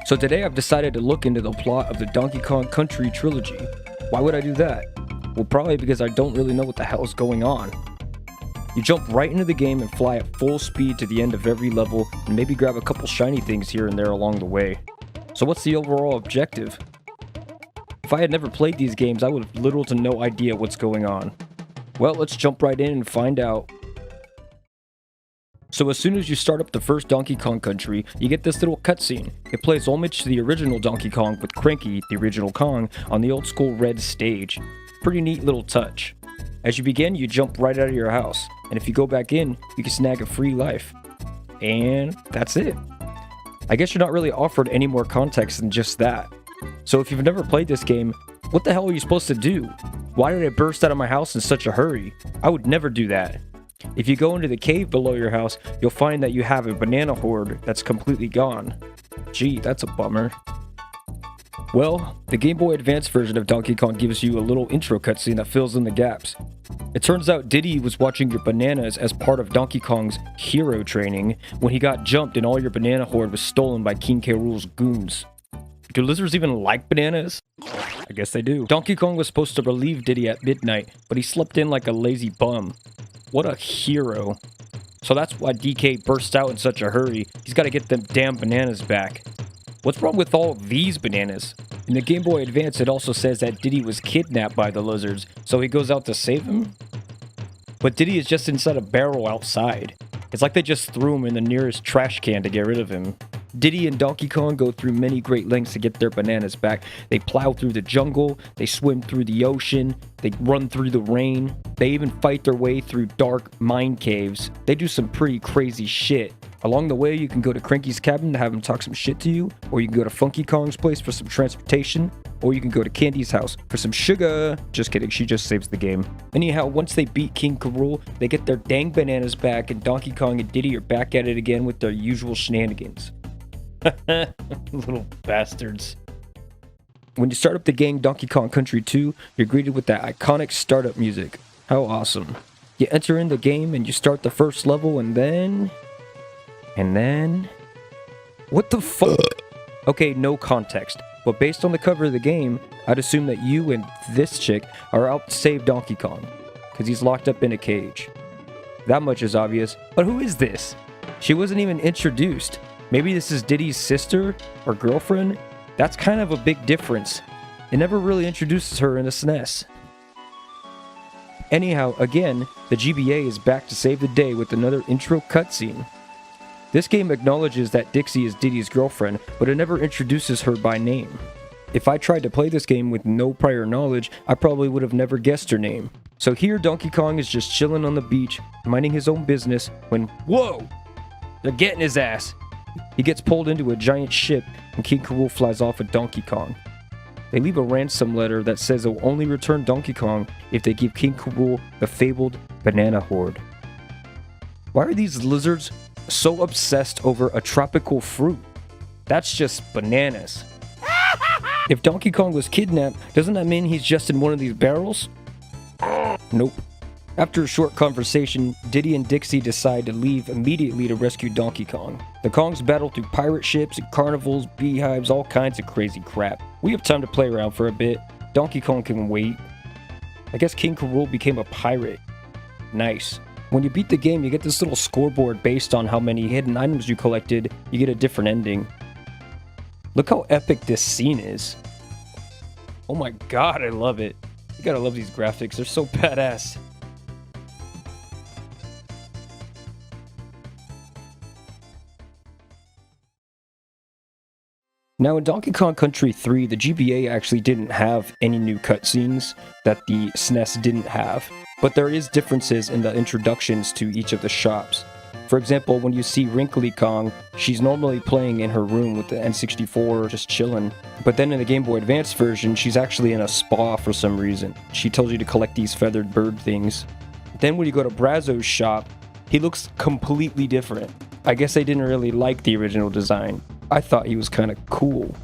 So today I've decided to look into the plot of the Donkey Kong Country Trilogy. Why would I do that? Well, probably because I don't really know what the hell is going on. You jump right into the game and fly at full speed to the end of every level and maybe grab a couple shiny things here and there along the way. So what's the overall objective? If I had never played these games, I would have little to no idea what's going on. Well, let's jump right in and find out. So as soon as you start up the first Donkey Kong Country, you get this little cutscene. It plays homage to the original Donkey Kong with Cranky, the original Kong, on the old school red stage. Pretty neat little touch. As you begin, you jump right out of your house, and if you go back in, you can snag a free life. And that's it. I guess you're not really offered any more context than just that. So if you've never played this game, what the hell are you supposed to do? Why did it burst out of my house in such a hurry? I would never do that. If you go into the cave below your house, you'll find that you have a banana horde that's completely gone. Gee, that's a bummer. Well, the Game Boy Advance version of Donkey Kong gives you a little intro cutscene that fills in the gaps. It turns out Diddy was watching your bananas as part of Donkey Kong's hero training when he got jumped and all your banana horde was stolen by King K. Rool's goons. Do lizards even like bananas? I guess they do. Donkey Kong was supposed to relieve Diddy at midnight, but he slept in like a lazy bum. What a hero. So that's why DK burst out in such a hurry. He's got to get them damn bananas back. What's wrong with all these bananas? In the Game Boy Advance, it also says that Diddy was kidnapped by the lizards, so he goes out to save him? But Diddy is just inside a barrel outside. It's like they just threw him in the nearest trash can to get rid of him. Diddy and Donkey Kong go through many great lengths to get their bananas back. They plow through the jungle, they swim through the ocean, they run through the rain, they even fight their way through dark mine caves. They do some pretty crazy shit. Along the way, you can go to Cranky's cabin to have him talk some shit to you, or you can go to Funky Kong's place for some transportation, or you can go to Candy's house for some sugar. Just kidding, she just saves the game. Anyhow, once they beat King K. Rool, they get their dang bananas back, and Donkey Kong and Diddy are back at it again with their usual shenanigans. Little bastards. When you start up the game Donkey Kong Country 2, you're greeted with that iconic startup music. How awesome. You enter in the game and you start the first level and then... What the fuck? Okay, no context. But based on the cover of the game, I'd assume that you and this chick are out to save Donkey Kong. Because he's locked up in a cage. That much is obvious. But who is this? She wasn't even introduced. Maybe this is Diddy's sister or girlfriend? That's kind of a big difference. It never really introduces her in the SNES. Anyhow, again, the GBA is back to save the day with another intro cutscene. This game acknowledges that Dixie is Diddy's girlfriend, but it never introduces her by name. If I tried to play this game with no prior knowledge, I probably would have never guessed her name. So here Donkey Kong is just chilling on the beach, minding his own business, when whoa! They're getting his ass! He gets pulled into a giant ship, and King K. Rool flies off with Donkey Kong. They leave a ransom letter that says they'll only return Donkey Kong if they give King K. Rool the fabled banana horde. Why are these lizards so obsessed over a tropical fruit? That's just bananas. If Donkey Kong was kidnapped, doesn't that mean he's just in one of these barrels? Nope. After a short conversation, Diddy and Dixie decide to leave immediately to rescue Donkey Kong. The Kongs battle through pirate ships and carnivals, beehives, all kinds of crazy crap. We have time to play around for a bit. Donkey Kong can wait. I guess King K. Rool became a pirate. Nice. When you beat the game, you get this little scoreboard based on how many hidden items you collected. You get a different ending. Look how epic this scene is. Oh my god, I love it. You gotta love these graphics, they're so badass. Now in Donkey Kong Country 3, the GBA actually didn't have any new cutscenes that the SNES didn't have, but there is differences in the introductions to each of the shops. For example, when you see Wrinkly Kong, she's normally playing in her room with the N64, just chilling. But then in the Game Boy Advance version, she's actually in a spa for some reason. She tells you to collect these feathered bird things. Then when you go to Brazzo's shop, he looks completely different. I guess they didn't really like the original design. I thought he was kind of cool.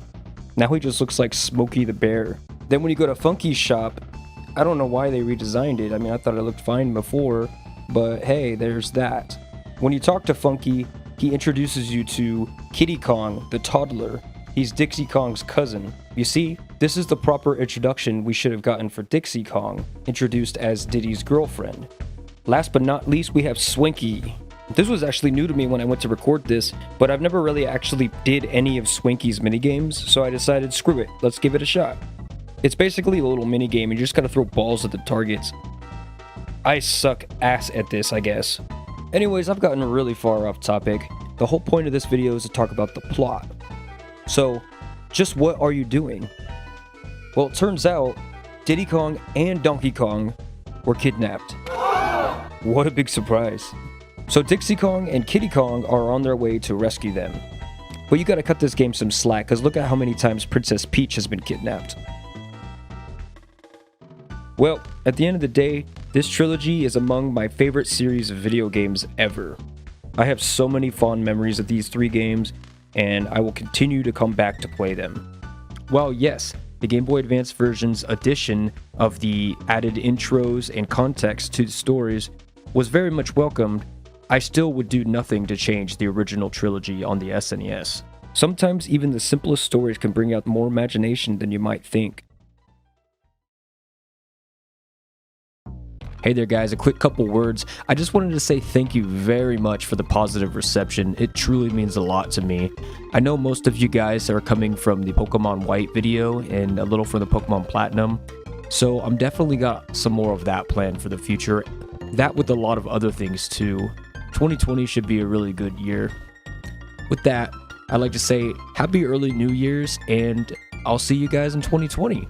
Now he just looks like Smokey the Bear. Then when you go to Funky's shop, I don't know why they redesigned it. I mean, I thought it looked fine before, but hey, there's that. When you talk to Funky, he introduces you to Kitty Kong, the toddler. He's Dixie Kong's cousin. You see, this is the proper introduction we should have gotten for Dixie Kong, introduced as Diddy's girlfriend. Last but not least, we have Swinky. This was actually new to me when I went to record this, but I've never really actually did any of Swinky's minigames, so I decided, screw it, let's give it a shot. It's basically a little minigame, and you just gotta throw balls at the targets. I suck ass at this, I guess. Anyways, I've gotten really far off topic. The whole point of this video is to talk about the plot. So, just what are you doing? Well, it turns out, Diddy Kong and Donkey Kong were kidnapped. What a big surprise. So Dixie Kong and Kiddy Kong are on their way to rescue them. But you gotta cut this game some slack, cause look at how many times Princess Peach has been kidnapped. Well, at the end of the day, this trilogy is among my favorite series of video games ever. I have so many fond memories of these 3 games, and I will continue to come back to play them. While yes, the Game Boy Advance version's addition of the added intros and context to the stories was very much welcomed, I still would do nothing to change the original trilogy on the SNES. Sometimes even the simplest stories can bring out more imagination than you might think. Hey there guys, a quick couple words. I just wanted to say thank you very much for the positive reception. It truly means a lot to me. I know most of you guys are coming from the Pokemon White video and a little from the Pokemon Platinum, so I'm definitely got some more of that planned for the future. That with a lot of other things too. 2020 should be a really good year. With that, I'd like to say happy early New Year's, and I'll see you guys in 2020.